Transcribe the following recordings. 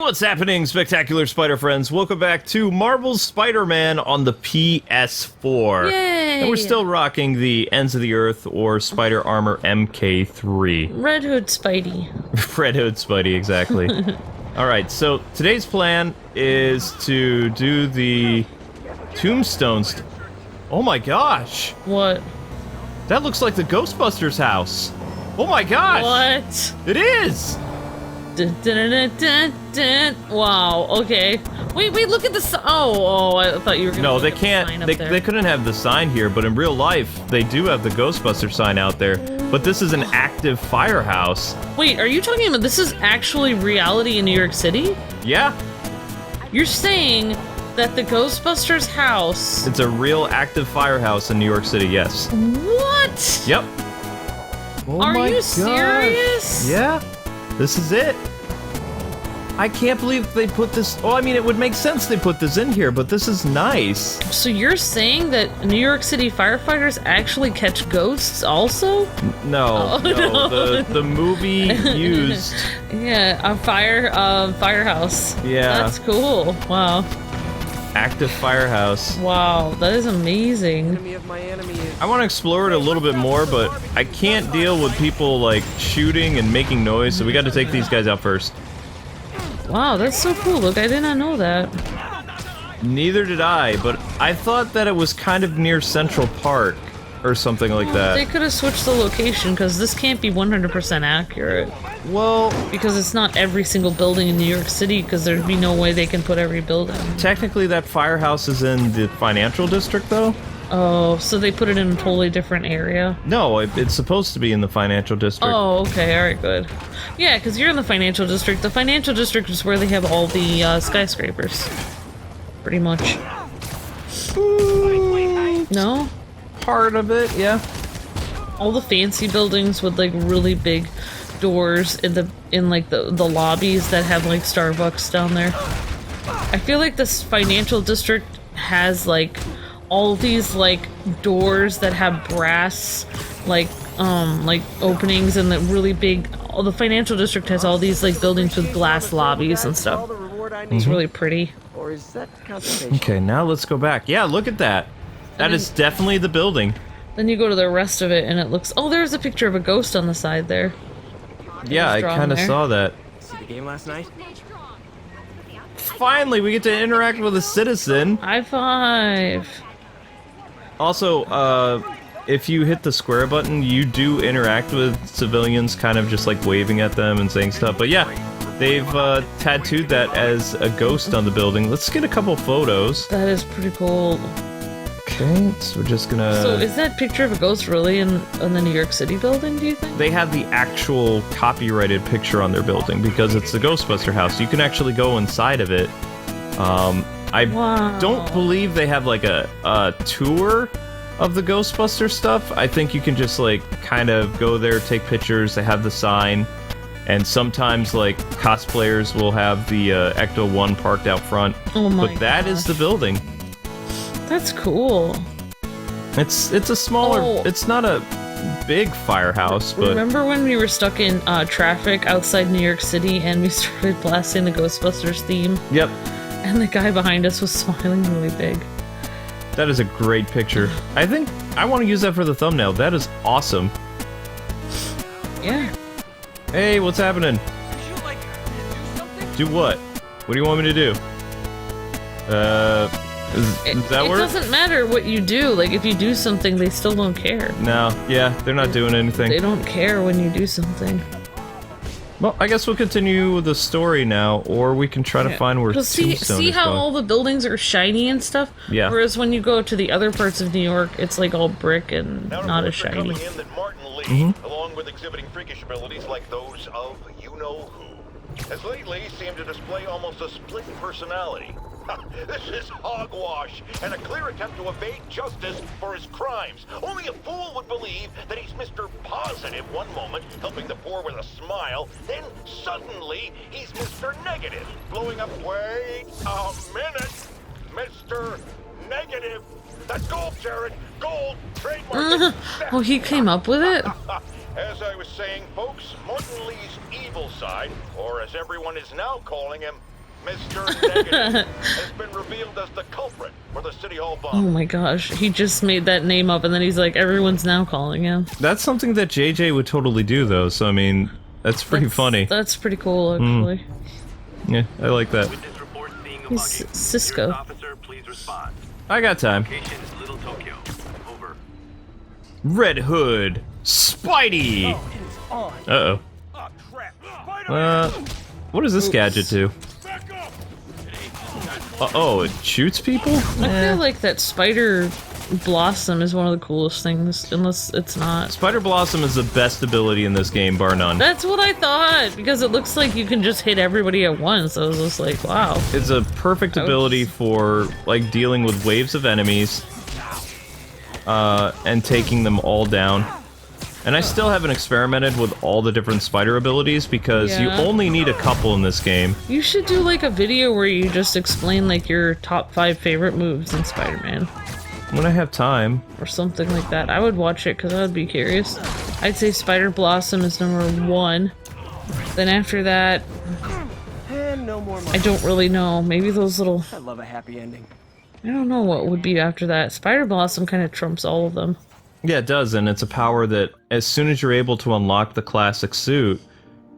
What's happening, spectacular spider friends? Welcome back to Marvel's Spider-Man on the PS4. Yay! And we're still rocking the Ends of the Earth or Spider Armor MK3. Red Hood Spidey. Red Hood Spidey, exactly. Alright, so today's plan is to do the Tombstone. Oh my gosh! What? That looks like the Ghostbusters house. Oh my gosh! What? It is! Dun, dun, dun, dun, dun. Wow, okay. Wait, I thought you were gonna No, look they at the can't. sign up They there. couldn't have the sign here, but in real life, they do have the Ghostbuster sign out there. But this is an active firehouse. Wait, are you talking about this is actually reality in New York City? Yeah, You're saying that the Ghostbusters house... it's a real active firehouse in New York City, yes. What? Yep. Oh Are my you gosh. serious? Yeah, this is it. I can't believe they put this... Oh, I mean, it would make sense they put this in here, but this is nice. So you're saying that New York City firefighters actually catch ghosts also? No, Oh, no, the movie used... Yeah, a firehouse. Yeah. That's cool. Wow. active firehouse. Wow, that is amazing. I want to explore it a little bit more, but I can't deal with people, like, shooting and making noise, so we got to take these guys out first. Wow, that's so cool. Look, I did not know that. Neither did I, but I thought that it was kind of near Central Park or something like They that. could have switched the location because this can't be 100% accurate. Well, Because it's not every single building in New York City because there'd be no way they can put every building. technically that firehouse is in the financial district, though. Oh, so they put it in a totally different area? No, it's supposed to be in the financial district. Oh, okay, alright, good. Yeah, because you're in the financial district. The financial district is where they have all the skyscrapers. Pretty much. No? Part of it, yeah. All the fancy buildings with like really big doors in the lobbies that have like Starbucks down there. I feel like this financial district has like all these like doors that have brass like openings and the really big. All the financial district has all these like buildings with glass lobbies and stuff. It's really pretty. Or is that compensation? Okay, now let's go back. Yeah, look at that. That is definitely the building. Then you go to the rest of it and it looks. Oh, there's a picture of a ghost on the side there. Yeah, I drawn kind of there. saw that. See the game last night? Finally, we get to interact with a citizen. High five. Also, if you hit the square button, you do interact with civilians, kind of just like waving at them and saying stuff. But yeah, they've tattooed that as a ghost on the building. Let's get a couple photos. That is pretty cool. Okay, so we're just gonna... So is that picture of a ghost really in the New York City building, do you think? They have the actual copyrighted picture on their building because it's the Ghostbuster house. You can actually go inside of it. I Wow. don't believe they have like a tour of the Ghostbuster stuff. I think you can just like kind of go there, take pictures. They have the sign, and sometimes like cosplayers will have the Ecto 1 parked out front. Oh my But that is the building. That's cool. It's a smaller. Oh. It's not a big firehouse, but Remember when we were stuck in traffic outside New York City and we started blasting the Ghostbusters theme? yep. And the guy behind us was smiling really big. That is a great picture. I think I want to use that for the thumbnail. That is awesome. Yeah. Hey, what's happening? Do what? What do you want me to do? Does that It work? doesn't matter what you do. Like, if you do something, they still don't care. No, yeah, they're not doing anything. They don't care when you do something. Well, I guess we'll continue with the story now, or we can try to find where Because Tombstone see is how going. all the buildings are shiny and stuff? Yeah. Whereas when you go to the other parts of New York, it's like all brick and not as shiny. Coming in that Martin Lee, along with exhibiting freakish abilities like those of you-know-who, has lately seemed to display almost a split personality. This is hogwash and a clear attempt to evade justice for his crimes. Only a fool would believe that he's Mr. Positive one moment, helping the poor with a smile, then suddenly he's Mr. Negative, blowing up. Wait a minute, Mr. Negative. That's gold, Jared. Gold. Trademark. Oh, he came up with it? As I was saying, folks, Martin Lee's evil side, or as everyone is now calling him, Mr. Negative has been revealed as the culprit for the City Hall Oh bomb. my gosh, he just made that name up and then he's like, everyone's now calling him. That's something that JJ would totally do, though, so I mean, that's pretty funny. That's pretty cool, actually. Yeah, I like that. Witness report seeing a He's mugging. Cisco. Nearest officer, please respond. I got time. Location is Little Tokyo. Over. Red Hood! Spidey! Uh-oh. What does this gadget do? Uh-oh, it shoots people? I feel like that Spider Blossom is one of the coolest things, unless it's not. Spider Blossom is the best ability in this game, bar none. That's what I thought, because it looks like you can just hit everybody at once. I was just like, wow. It's a perfect ability for, like, dealing with waves of enemies, and taking them all down. And I still haven't experimented with all the different spider abilities, because you Yeah. only need a couple in this game. You should do like a video where you just explain like your top 5 favorite moves in Spider-Man. When I have time. Or something like that. I would watch it because I would be curious. I'd say Spider Blossom is number 1. Then after that, And no more I money. don't really know. Maybe those little... I love a happy ending. I don't know what would be after that. Spider Blossom kind of trumps all of them. Yeah, it does, and it's a power that as soon as you're able to unlock the classic suit,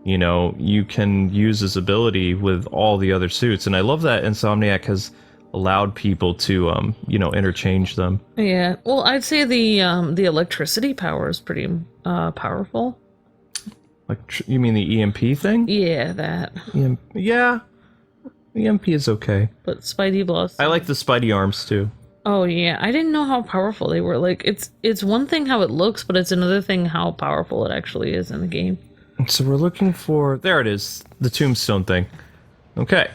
you know, you can use his ability with all the other suits. And I love that Insomniac has allowed people to, you know, interchange them. Yeah, well, I'd say the electricity power is pretty powerful. Like, you mean the EMP thing? Yeah, that. Yeah, EMP is okay. But Spidey Blossom. I like the Spidey arms too. Oh yeah, I didn't know how powerful they were. Like, it's one thing how it looks, but it's another thing how powerful it actually is in the game. So we're looking for... There it is, the Tombstone thing. Okay.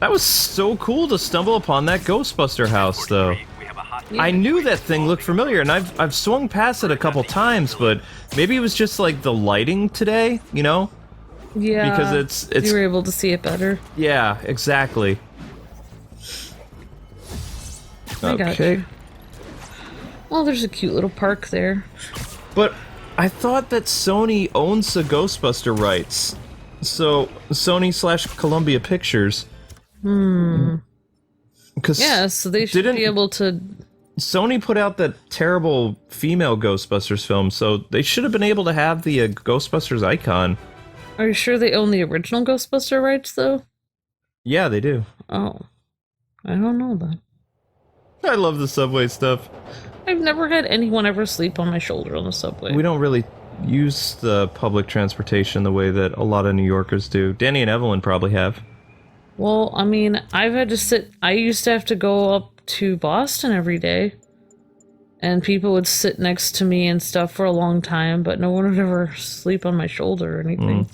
That was so cool to stumble upon that Ghostbuster house, though. We have a hot I knew that thing looked familiar, and I've swung past it a couple times, but maybe it was just like the lighting today, you know? Yeah, Because it's you were able to see it better. yeah, exactly. I got Okay. you. Well, there's a cute little park there. But I thought that Sony owns the Ghostbuster rights. So Sony / Columbia Pictures. Because Yeah, so they should Didn't- be able to. Sony put out that terrible female Ghostbusters film, so they should have been able to have the Ghostbusters icon. Are you sure they own the original Ghostbuster rights, though? Yeah, they do. Oh, I don't know that. I love the subway stuff. I've never had anyone ever sleep on my shoulder on the subway. We don't really use the public transportation the way that a lot of New Yorkers do. Danny and Evelyn probably have. Well, I mean, I've had to sit. I used to have to go up to Boston every day, and people would sit next to me and stuff for a long time, but no one would ever sleep on my shoulder or anything.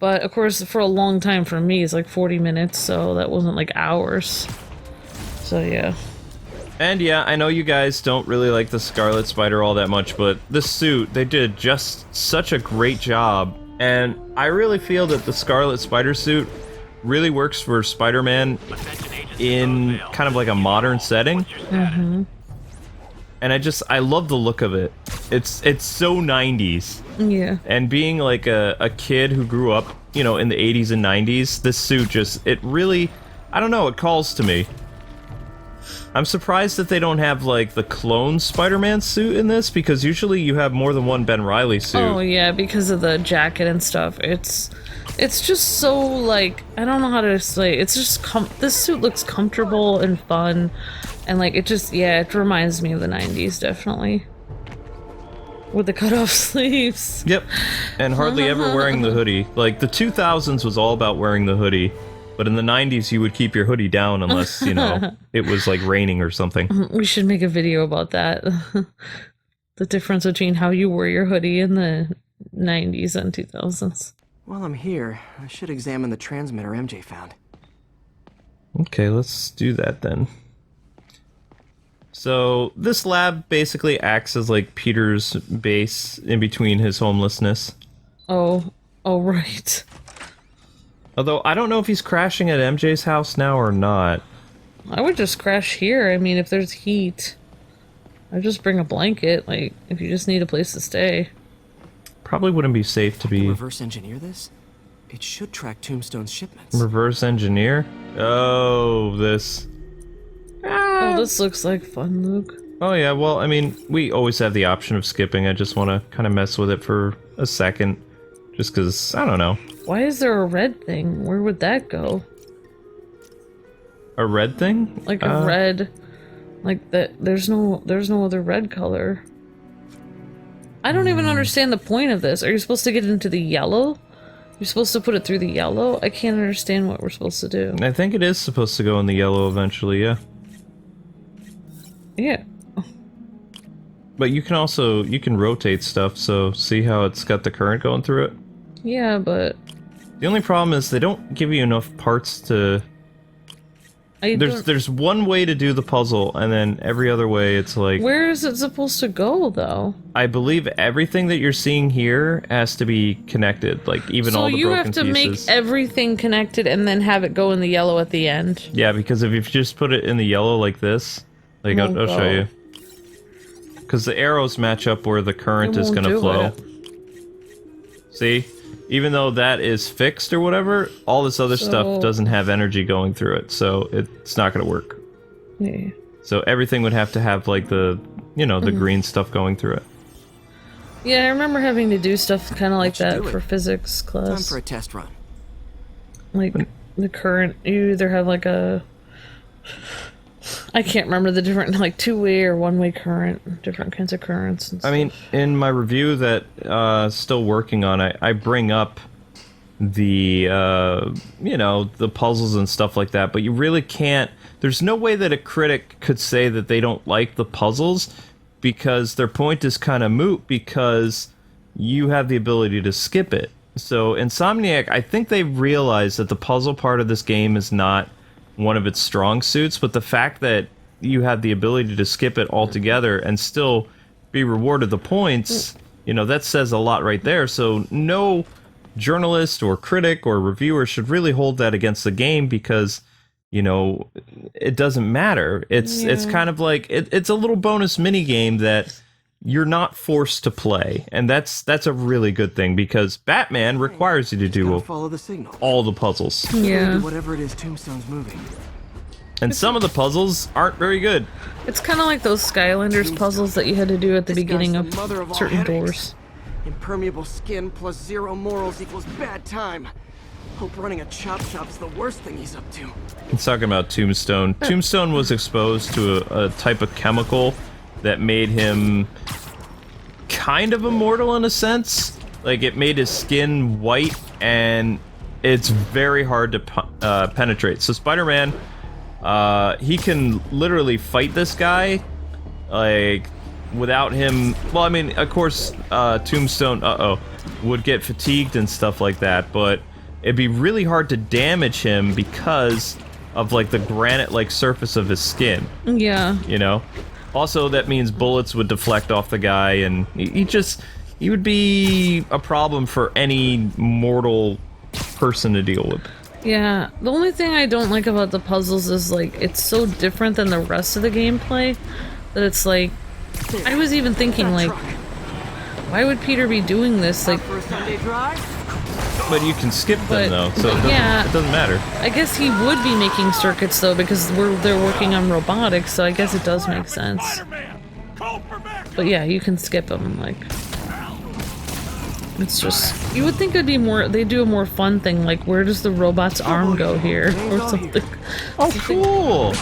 But of course, for a long time for me, it's like 40 minutes, so that wasn't like hours. So yeah. And yeah, I know you guys don't really like the Scarlet Spider all that much, but this suit, they did just such a great job. And I really feel that the Scarlet Spider suit really works for Spider-Man in kind of like a modern setting. And I love the look of it. It's so 90s. Yeah. And being like a kid who grew up, you know, in the 80s and 90s, this suit just, it really, I don't know, it calls to me. I'm surprised that they don't have, like, the clone Spider-Man suit in this, because usually you have more than one Ben Reilly suit. Oh yeah, because of the jacket and stuff. It's just so, like, I don't know how to say. It's just this suit looks comfortable and fun, and like it just, yeah, it reminds me of the 90s definitely. With the cut-off sleeves. Yep. And hardly ever wearing the hoodie. Like, the 2000s was all about wearing the hoodie, but in the 90s you would keep your hoodie down unless, you know, it was like raining or something. We should make a video about that. The difference between how you wore your hoodie in the 90s and 2000s. While I'm here, I should examine the transmitter MJ found. Okay, let's do that then. So, this lab basically acts as like Peter's base in between his homelessness. Oh right. Although, I don't know if he's crashing at MJ's house now or not. I would just crash here. I mean, if there's heat, I'd just bring a blanket, like, if you just need a place to stay. Probably wouldn't be safe to be... Reverse engineer this? It should track Tombstone's shipments. Reverse engineer? Oh, this. Oh, this looks like fun, Luke. Oh yeah, well, I mean, we always have the option of skipping. I just want to kind of mess with it for a second. Just because, I don't know. Why is there a red thing? Where would that go? A red thing? Like a red... Like that, there's no other red color. I don't even understand the point of this. Are you supposed to get into the yellow? You're supposed to put it through the yellow? I can't understand what we're supposed to do. I think it is supposed to go in the yellow eventually, yeah. Yeah. But you can also, you can rotate stuff, so see how it's got the current going through it? Yeah, but... The only problem is they don't give you enough parts to... There's one way to do the puzzle, and then every other way it's like... Where is it supposed to go, though? I believe everything that you're seeing here has to be connected, like even all the broken pieces. So you have to make everything connected and then have it go in the yellow at the end? Yeah, because if you just put it in the yellow like this, like I'll show you. Because the arrows match up where the current is going to flow. See? Even though that is fixed or whatever, all this other stuff doesn't have energy going through it, so it's not going to work. Yeah. So everything would have to have, like, the, you know, the green stuff going through it. Yeah, I remember having to do stuff kind of like that for physics class. Time for a test run. Like, the current, you either have, like, a... I can't remember the different, like, two-way or one-way current, different kinds of currents and stuff. I mean, in my review that still working on, I bring up the, you know, the puzzles and stuff like that, but you really can't... There's no way that a critic could say that they don't like the puzzles, because their point is kind of moot, because you have the ability to skip it. So, Insomniac, I think they realized that the puzzle part of this game is not one of its strong suits, but the fact that you have the ability to skip it altogether and still be rewarded the points, you know, that says a lot right there. So no journalist or critic or reviewer should really hold that against the game, because, you know, it doesn't matter. It's kind of like it's a little bonus mini game that you're not forced to play, and that's a really good thing, because Batman requires you to do follow the signal. all the puzzles. Yeah. Whatever it is Tombstone's moving. And some of the puzzles aren't very good. It's kind of like those Skylanders puzzles that you had to do at the beginning of certain doors. Impermeable skin plus zero morals equals bad time. Hope running a chop shop's the worst thing he's up to. He's talking about Tombstone. Tombstone was exposed to a type of chemical that made him kind of immortal in a sense. Like, it made his skin white, and it's very hard to penetrate. So Spider-Man, he can literally fight this guy, like, without him... Well, I mean, of course, Tombstone, would get fatigued and stuff like that, but it'd be really hard to damage him because of, like, the granite-like surface of his skin. Yeah. You know? Also, that means bullets would deflect off the guy, and he would be a problem for any mortal person to deal with. Yeah, the only thing I don't like about the puzzles is, like, it's so different than the rest of the gameplay that it's like, I was even thinking, like, why would Peter be doing this? Like, For a Sunday drive? But you can skip them, though, so it doesn't matter. I guess he would be making circuits, though, because they're working on robotics, so I guess it does make sense. But yeah, you can skip them, like... It's just... You would think it'd be more... They'd do a more fun thing, like, where does the robot's arm go here? Or something. Oh, cool!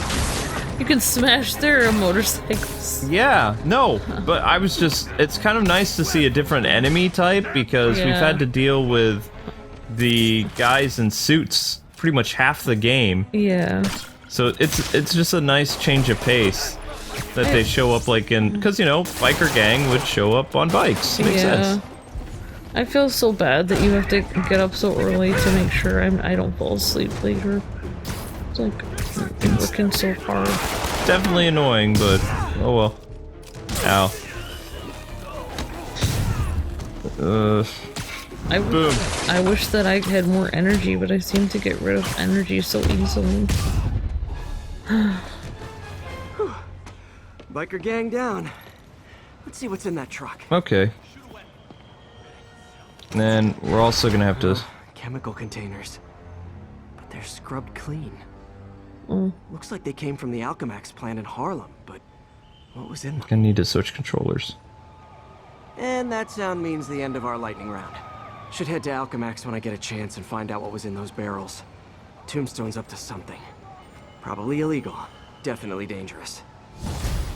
You can smash their motorcycles. Yeah, no, but I was just... It's kind of nice to see a different enemy type, because we've had to deal with the guys in suits pretty much half the game. Yeah. So it's just a nice change of pace that they show up, like, in... Because, you know, biker gang would show up on bikes. Makes sense. I feel so bad that you have to get up so early to make sure I don't fall asleep later. It's like, I'm working so hard. Definitely annoying, but oh well. Ow. I wish that I had more energy, but I seem to get rid of energy so easily. Biker gang down. Let's see what's in that truck. Okay. And then we're also gonna have to chemical containers. But they're scrubbed clean. Mm. Looks like they came from the Alchemax plant in Harlem, but what was in them? I need to switch controllers. And that sound means the end of our lightning round. Should head to Alchemax when I get a chance and find out what was in those barrels. Tombstone's up to something. Probably illegal. Definitely dangerous.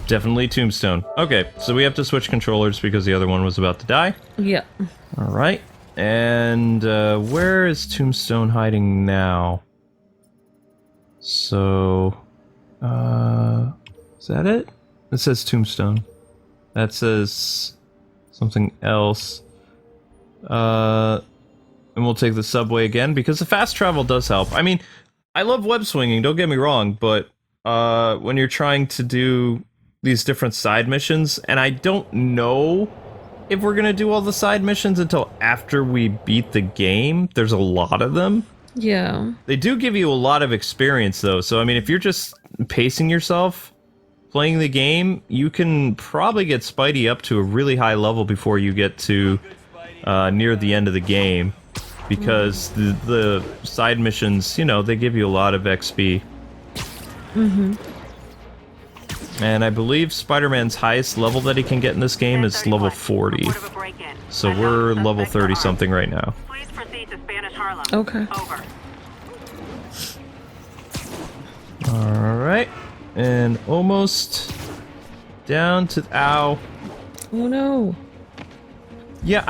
Definitely Tombstone. Okay, so we have to switch controllers because the other one was about to die. Yeah. Alright. And where is Tombstone hiding now? So... is that it? It says Tombstone. That says something else. And we'll take the subway again, because the fast travel does help. I mean, I love web swinging, don't get me wrong, but when you're trying to do these different side missions, and I don't know if we're gonna do all the side missions until after we beat the game. There's a lot of them. Yeah. They do give you a lot of experience, though, so I mean, if you're just pacing yourself, playing the game, you can probably get Spidey up to a really high level before you get to near the end of the game, because the side missions, you know, they give you a lot of XP. Mm-hmm. And I believe Spider-Man's highest level that he can get in this game is level 40. So we're level 30 something right now. Please proceed to Spanish Harlem. Okay. Over. Alright. And almost down to... Ow. Oh no. Yeah,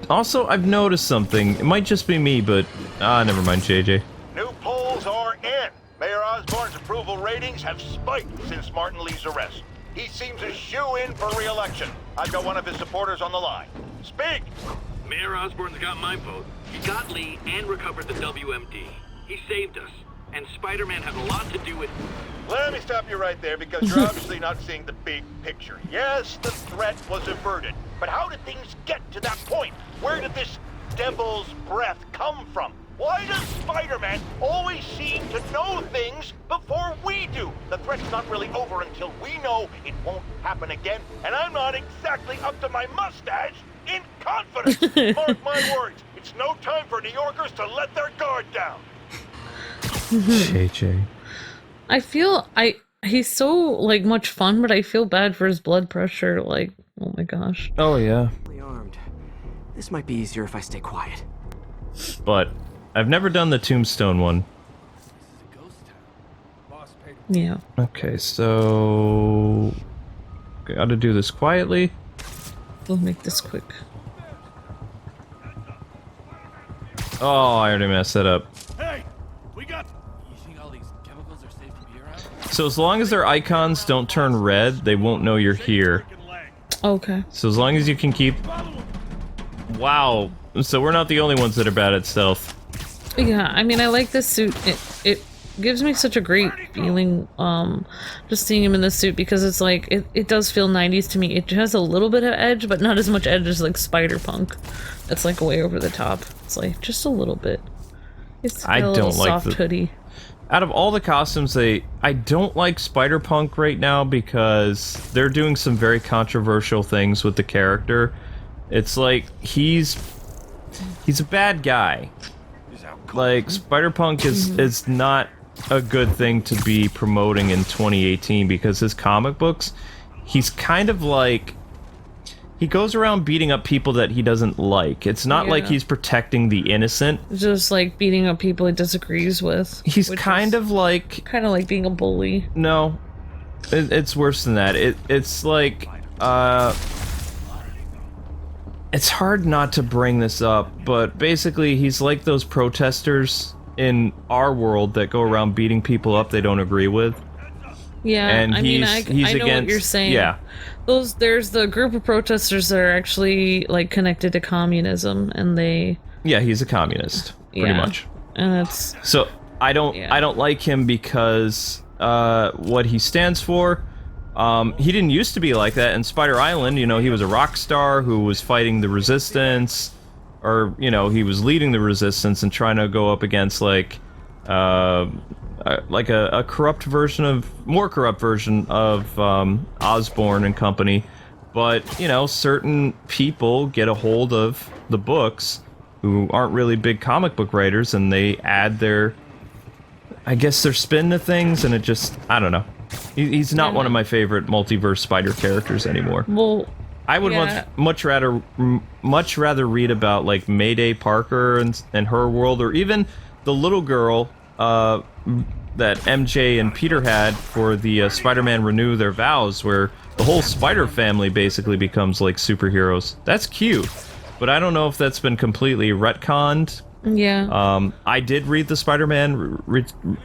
I've noticed something. It might just be me, but... never mind, JJ. New polls are in. Mayor Osborn's approval ratings have spiked since Martin Lee's arrest. He seems a shoo-in for re-election. I've got one of his supporters on the line. Speak! Mayor Osborn's got my vote. He got Lee and recovered the WMD. He saved us. And Spider-Man had a lot to do with... Let me stop you right there, because you're obviously not seeing the big picture. Yes, the threat was averted, but how did things get to that point? Where did this devil's breath come from? Why does Spider-Man always seem to know things before we do? The threat's not really over until we know it won't happen again, and I'm not exactly up to my mustache in confidence. Mark my words, it's no time for New Yorkers to let their guard down. JJ. I feel he's so like much fun, but I feel bad for his blood pressure. Like, oh my gosh. Oh yeah. Armed. This might be easier if I stay quiet. But I've never done the Tombstone one. Yeah. Okay, so gotta do this quietly. We'll make this quick. Oh, I already messed that up. Hey, we got. You think all these chemicals are safe to be around? So as long as their icons don't turn red, they won't know you're here. Okay. So as long as you can keep... Wow. So we're not the only ones that are bad at stealth. Yeah, I mean, I like this suit. It gives me such a great feeling, just seeing him in this suit, because it's like, it does feel 90s to me. It has a little bit of edge, but not as much edge as like Spider-Punk. It's like way over the top. It's like, just a little bit. It's got I a little don't like soft hoodie. Out of all the costumes, I don't like Spider-Punk right now because they're doing some very controversial things with the character. It's like, he's a bad guy. Like, Spider-Punk is not a good thing to be promoting in 2018, because his comic books, he's kind of like... He goes around beating up people that he doesn't like. It's not like he's protecting the innocent. Just like beating up people he disagrees with. He's kind of like being a bully. No. It's worse than that. It's like, it's hard not to bring this up, but basically he's like those protesters in our world that go around beating people up they don't agree with. Yeah, and I mean, I know what you're saying. Yeah. There's the group of protesters that are actually, like, connected to communism, and they... Yeah, he's a communist, pretty much. And it's... So, I don't like him because, what he stands for, he didn't used to be like that. In Spider Island, you know, he was a rock star who was fighting the resistance, or, you know, he was leading the resistance and trying to go up against, like a more corrupt version of Osborn and company. But, you know, certain people get a hold of the books who aren't really big comic book writers, and they add their, I guess, their spin to things, and it just, I don't know. He's not one of my favorite multiverse Spider characters anymore. Well, I would much rather read about like Mayday Parker and her world, or even the little girl that MJ and Peter had for the Spider-Man Renew Their Vows, where the whole Spider family basically becomes like superheroes. That's cute, but I don't know if that's been completely retconned. Yeah. I did read the Spider-Man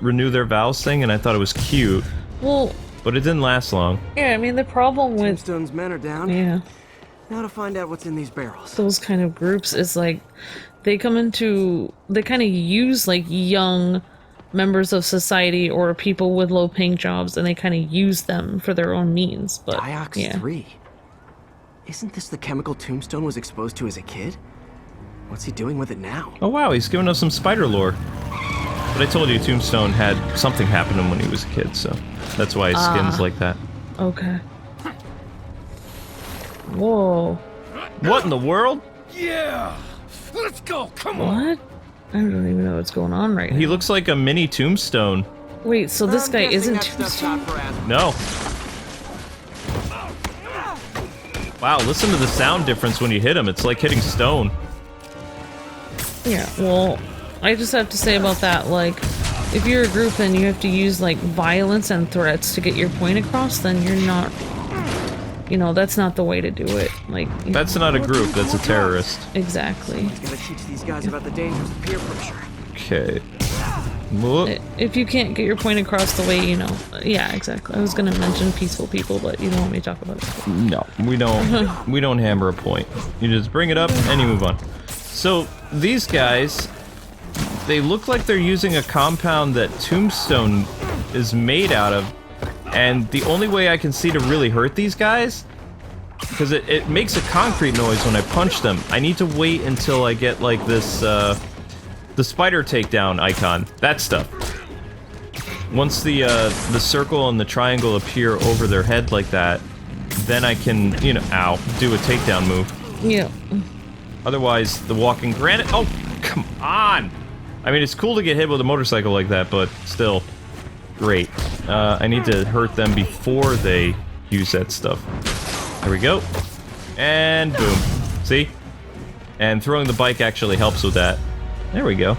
Renew Their Vows thing, and I thought it was cute. Well, but it didn't last long. Yeah, I mean the problem with Tombstone's men are down. Yeah. Now to find out what's in these barrels. Those kind of groups is like they kind of use like young members of society or people with low paying jobs, and they kind of use them for their own means. But Diox 3. Isn't this the chemical Tombstone was exposed to as a kid? What's he doing with it now? Oh wow, he's giving us some spider lore. But I told you Tombstone had something happen to him when he was a kid, so that's why his skin's like that. Okay. Whoa. What in the world? Yeah! Let's go, come on! What? I don't even know what's going on right now. He looks like a mini Tombstone. Wait, so this guy guessing isn't that stuff's Tombstone? not for Adam. No. Wow, listen to the sound difference when you hit him. It's like hitting stone. Yeah, well, I just have to say about that, like, if you're a group and you have to use, like, violence and threats to get your point across, then you're not, you know, that's not the way to do it. Like, That's not a group, that's a terrorist. Exactly. Gotta teach these guys about the dangers of peer pressure. Okay. Whoop. If you can't get your point across the way, you know, yeah, exactly. I was gonna mention peaceful people, but you don't want me to talk about it. No, we don't hammer a point. You just bring it up and you move on. So, these guys, they look like they're using a compound that Tombstone is made out of, and the only way I can see to really hurt these guys, because it makes a concrete noise when I punch them, I need to wait until I get like this, the spider takedown icon, that stuff. Once the circle and the triangle appear over their head like that, then I can, you know, do a takedown move. Yeah. Otherwise, the walking granite. Oh, come on! I mean, it's cool to get hit with a motorcycle like that, but still, great. I need to hurt them before they use that stuff. There we go. And boom. See? And throwing the bike actually helps with that. There we go.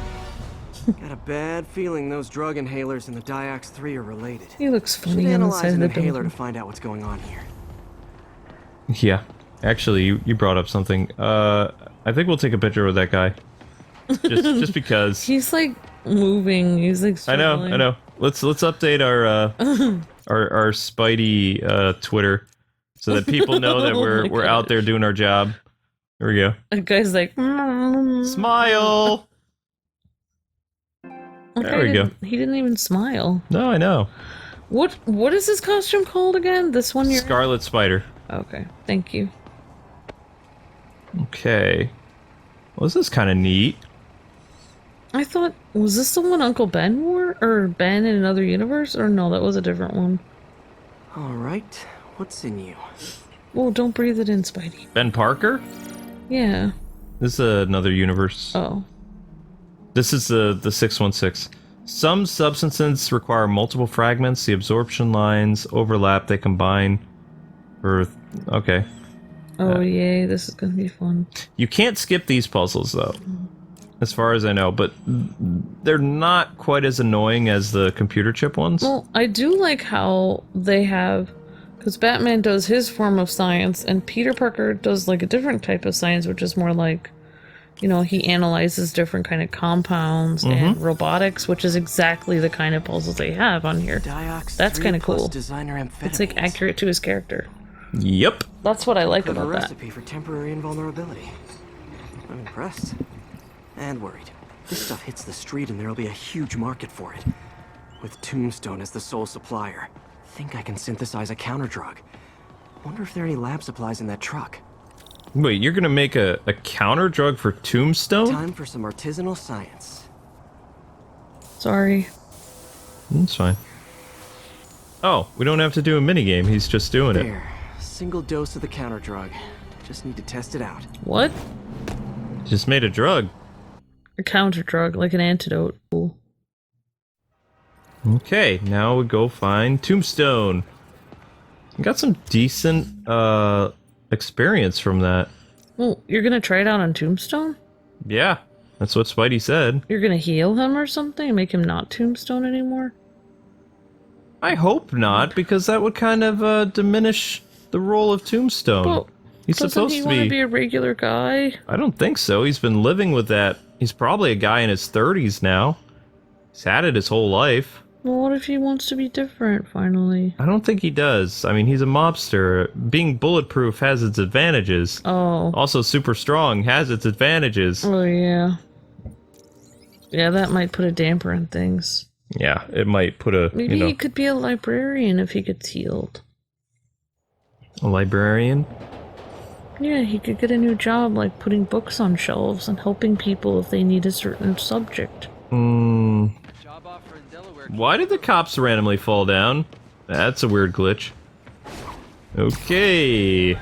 Got a bad feeling those drug inhalers and the Diox 3 are related. He looks Should funny on the analyze side of an the inhaler to building. find out what's going on here. Yeah. Actually, you brought up something. I think we'll take a picture of that guy. Just because. He's like moving. He's like struggling. I know. Let's update our our Spidey Twitter so that people know that we're out there doing our job. There we go. The guy's like, Smile. There we go. He didn't even smile. No, I know. What is his costume called again? This one you're Scarlet Spider. Okay, thank you. Okay. Well, this is kind of neat. I thought, was this the one Uncle Ben wore? Or Ben in another universe? Or no, that was a different one. Alright, what's in you? Whoa, don't breathe it in, Spidey. Ben Parker? Yeah. This is another universe. Oh. This is the 616. Some substances require multiple fragments. The absorption lines overlap. They combine for... Okay. Oh, yay, this is gonna be fun. You can't skip these puzzles, though. As far as I know, but they're not quite as annoying as the computer chip ones. Well, I do like how they have... Because Batman does his form of science, and Peter Parker does, like, a different type of science, which is more like... You know, he analyzes different kind of compounds and robotics, which is exactly the kind of puzzles they have on here. Diox That's 3 kind of plus cool. designer It's like amphetamines. accurate to his character. Yep. That's what I like Clever about that. recipe for temporary invulnerability. I'm impressed. And worried. This stuff hits the street and there'll be a huge market for it. With Tombstone as the sole supplier. Think I can synthesize a counter drug. Wonder if there are any lab supplies in that truck. Wait, you're gonna make a counter drug for Tombstone? Time for some artisanal science. Sorry. That's fine. Oh, we don't have to do a minigame, he's just doing it. There. Single dose of the counter drug. Just need to test it out. What? Just made a drug. A counter drug, like an antidote. Cool. Okay, now we go find Tombstone. We got some decent experience from that. Well, you're gonna try it out on Tombstone? Yeah, that's what Spidey said. You're gonna heal him or something? Make him not Tombstone anymore? I hope not, because that would kind of diminish the role of Tombstone. Well, He's supposed he to want to be... be a regular guy? I don't think so. He's been living with that. He's probably a guy in his 30s now. He's had it his whole life. Well, what if he wants to be different, finally? I don't think he does. I mean, he's a mobster. Being bulletproof has its advantages. Oh. Also, super strong has its advantages. Oh, yeah. Yeah, that might put a damper on things. Yeah, it might put a, Maybe he could be a librarian if he gets healed. A librarian? Yeah, he could get a new job, like putting books on shelves and helping people if they need a certain subject. Why did the cops randomly fall down? That's a weird glitch. Okay.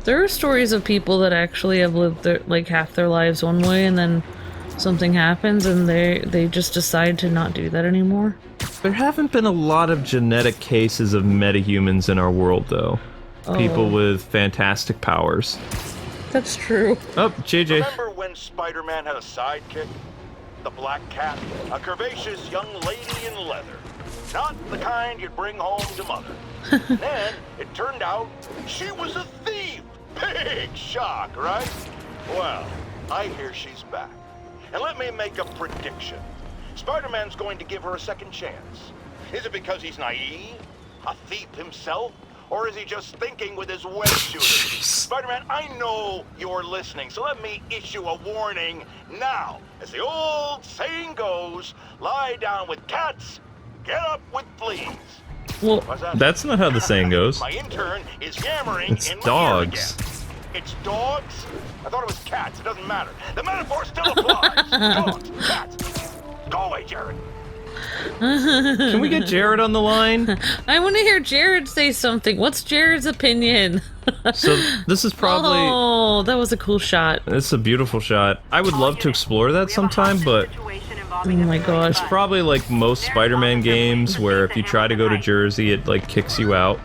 There are stories of people that actually have lived their, like, half their lives one way and then something happens and they just decide to not do that anymore. There haven't been a lot of genetic cases of metahumans in our world, though. People with fantastic powers. That's true. Oh, JJ. Remember when Spider-Man had a sidekick? The Black Cat, a curvaceous young lady in leather. Not the kind you'd bring home to mother. Then, it turned out she was a thief. Big shock, right? Well, I hear she's back. And let me make a prediction. Spider-Man's going to give her a second chance. Is it because he's naive? A thief himself? Or is he just thinking with his web shooter? Spider-Man, I know you're listening, so let me issue a warning now. As the old saying goes, lie down with cats, get up with fleas. Well, that's not how the saying goes. My intern is yammering It's in my dogs. ear again. It's dogs? I thought it was cats. It doesn't matter. The metaphor still applies. Dogs, cats. Go away, Jared. Can we get Jared on the line? I want to hear Jared say something. What's Jared's opinion? So this is probably... Oh, that was a cool shot. It's a beautiful shot. I would love to explore that sometime, but Oh my gosh. it's probably like most Spider-Man games where if you try to go to Jersey, it like kicks you out.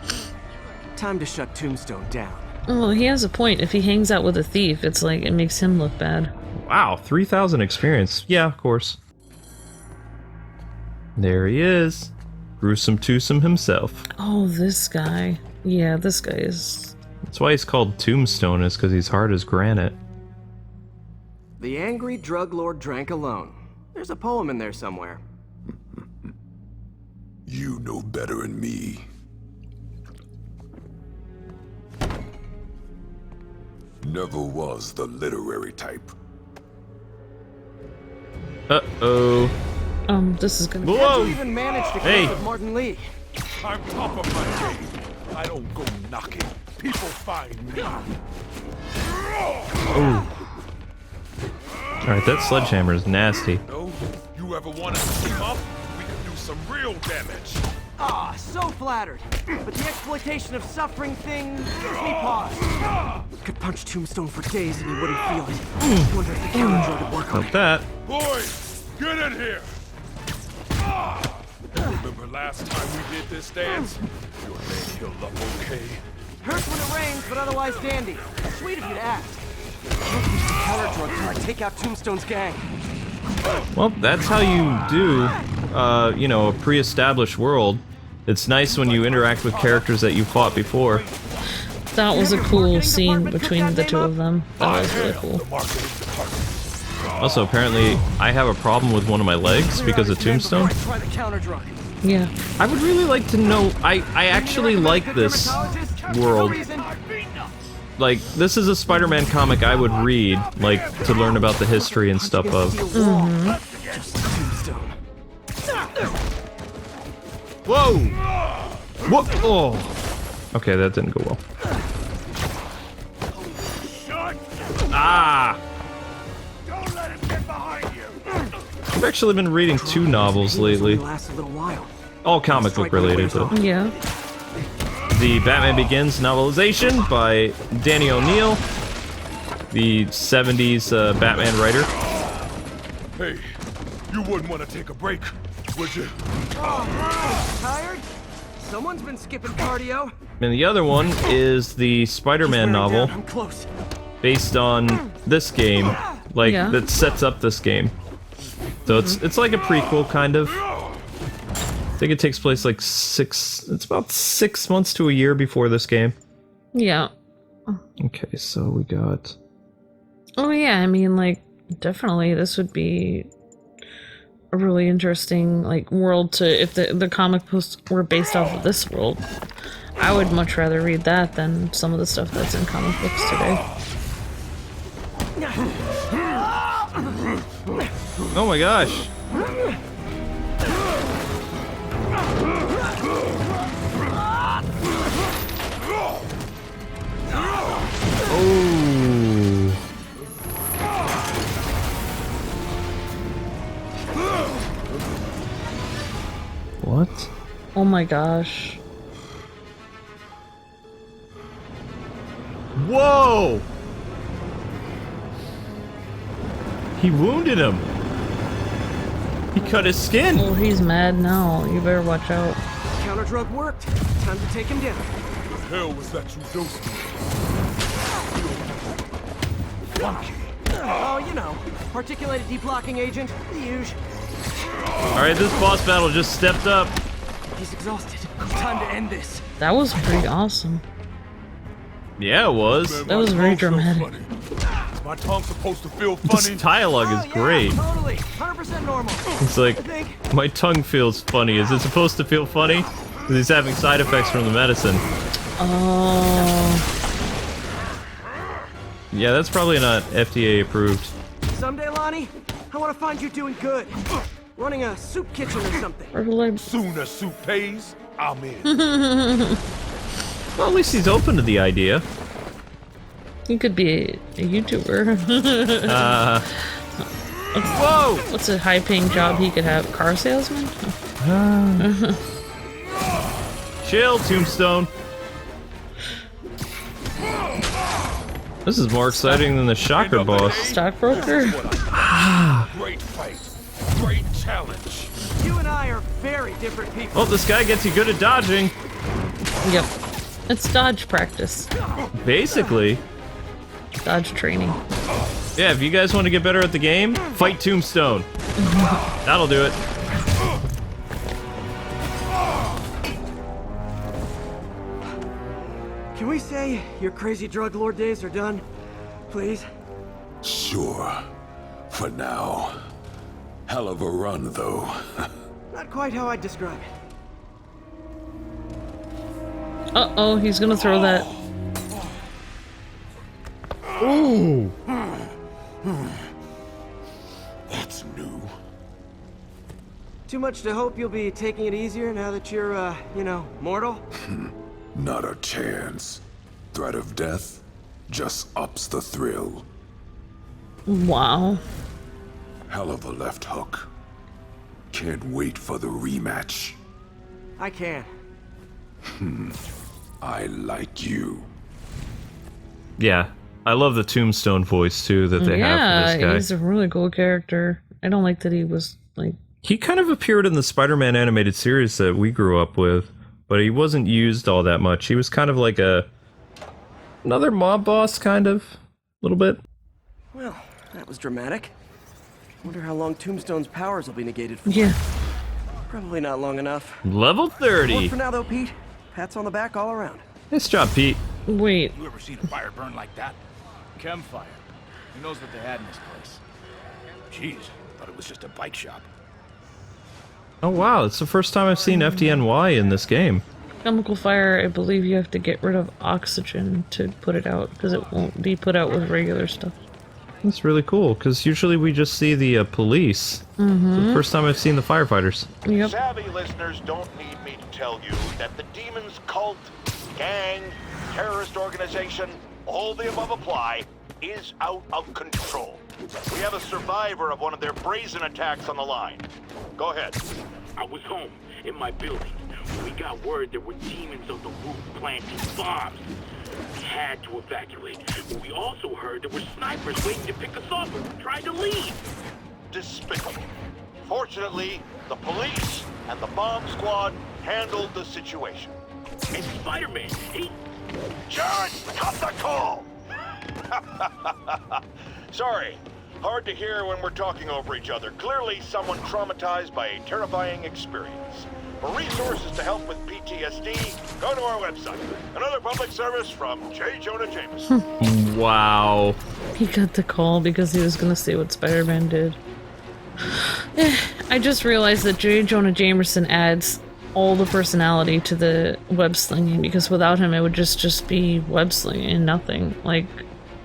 Time to shut Tombstone down. Oh, he has a point. If he hangs out with a thief, it's like, it makes him look bad. Wow, 3,000 experience. Yeah, of course. There he is. Gruesome Twosome himself. Oh, this guy. Yeah, this guy is... That's why he's called Tombstone, is because he's hard as granite. The angry drug lord drank alone. There's a poem in there somewhere. You know better than me. Never was the literary type. Uh-oh. This is gonna... How'd Whoa! you even manage to Hey. cope with Martin Lee? I'm top of my game. I don't go knocking. People find me. Alright, that sledgehammer is nasty. No, you ever want to team up? We can do some real damage. Ah, so flattered. But the exploitation of suffering thing gives me pause. Could punch Tombstone for days and he wouldn't feel it. Wonder if the counter drug would work on Not it. that. Boys, get in here. Remember last time we did this dance? Your leg healed up okay. Hurts when it rains, but otherwise dandy. Sweet of you to ask. Can't use the counter drug till I take out Tombstone's gang. Well, that's how you do, you know, a pre-established world. It's nice when you interact with characters that you fought before. That was a cool scene between the two of them. That was really cool. The marketing department. Also, apparently, I have a problem with one of my legs because of Tombstone. Try the counter drug. Yeah. I would really like to know... I actually like this world. Like, this is a Spider-Man comic I would read, like, to learn about the history and stuff of. Just Tombstone. Whoa! What? Oh! Okay, that didn't go well. Ah! Don't let him get behind you. I've actually been reading 2 novels lately. Last a little while. All comic book related, though. Yeah. The Batman Begins novelization by Danny O'Neill, the 70s Batman writer. Hey, you wouldn't want to take a break, would you? Tired? Someone's been skipping cardio. And the other one is the Spider-Man novel, I'm close. based on this game, like Yeah. that sets up this game. So it's like a prequel, kind of. I think it takes place like it's about 6 months to a year before this game. Yeah. Okay, so we got... Oh yeah, I mean, like, definitely this would be a really interesting, like, world to, if the comic books were based off of this world. I would much rather read that than some of the stuff that's in comic books today. Oh my gosh! Oh! What? Oh my gosh. Whoa! He wounded him! He cut his skin! Oh, he's mad now. You better watch out. Counter drug worked. Time to take him down. The hell was that you dosed me? Funky. Oh, you know, particulated deblocking agent, the usual. Alright, this boss battle just stepped up. He's exhausted. Time to end this. That was pretty awesome. Yeah, it was. Man, That my was very tongue feel dramatic. funny. Is my tongue supposed to feel This funny? dialogue is great. Yeah, totally. 100% normal. It's like, I think. my tongue feels funny. Is it supposed to feel funny? Because he's having side effects from the medicine. Oh. Yeah, that's probably not FDA approved. Someday, Lonnie, I want to find you doing good. Running a soup kitchen or something. Or like, Soon as soup pays, I'm in. Well, at least he's open to the idea. he could be a YouTuber. Whoa! What's a high-paying job he could have? Car salesman? Chill, Tombstone. This is more exciting than the Shocker boss. Stockbroker? Great fight. Great challenge. You and I are very different people. Oh, this guy gets you good at dodging. Yep. It's dodge practice. Basically. Dodge training. Yeah, if you guys want to get better at the game, fight Tombstone. That'll do it. Can we say your crazy drug lord days are done? Please? Sure. For now. Hell of a run, though. Not quite how I'd describe it. Uh-oh, he's gonna throw that. Ooh. That's new. Too much to hope you'll be taking it easier now that you're, you know, mortal? Not a chance. Threat of death just ups the thrill. Wow. Hell of a left hook. Can't wait for the rematch. I can. I like you. Yeah, I love the Tombstone voice too that they have for this guy. He's a really cool character. I don't like that he was, like... He kind of appeared in the Spider-Man animated series that we grew up with, but he wasn't used all that much. He was kind of like another mob boss, kind of, a little bit. Well, that was dramatic. Wonder how long Tombstone's powers will be negated for. Yeah. Probably not long enough. Level Work 30. for now, though, Pete. Pats on the back all around. Nice job, Pete. Wait. You ever seen a fire burn like that? Campfire. Who knows what they had in this place? Jeez, thought it was just a bike shop. Oh wow, it's the first time I've seen FDNY in this game. Chemical fire, I believe you have to get rid of oxygen to put it out, because it won't be put out with regular stuff. That's really cool, because usually we just see the police. It's the first time I've seen the firefighters. Yep. Savvy listeners don't need me to tell you that the demon's cult, gang, terrorist organization, all the above apply, is out of control. We have a survivor of one of their brazen attacks on the line. Go ahead. I was home, in my building. We got word there were demons on the roof planting bombs. We had to evacuate, but we also heard there were snipers waiting to pick us off if we tried to leave. despicable. Fortunately, the police and the bomb squad handled the situation. It's Spider-Man. Jared, cut the call! Sorry, hard to hear when we're talking over each other. Clearly someone traumatized by a terrifying experience. For resources to help with PTSD, go to our website. Another public service from J. Jonah Jameson. Wow. He got the call because he was gonna see what Spider-Man did. I just realized that J. Jonah Jameson adds all the personality to the web-slinging, because without him it would just be web-slinging and nothing. Like,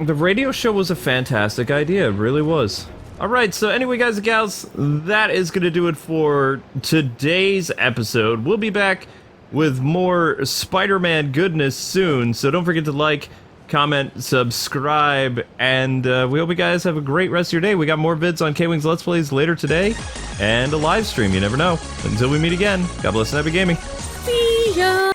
the radio show was a fantastic idea, it really was. Alright, so anyway guys and gals, that is gonna do it for today's episode. We'll be back with more Spider-Man goodness soon, so don't forget to like, comment, subscribe, and we hope you guys have a great rest of your day. We got more vids on Kwings Let's Plays later today, and a live stream, you never know. Until we meet again, God bless and happy gaming. see ya!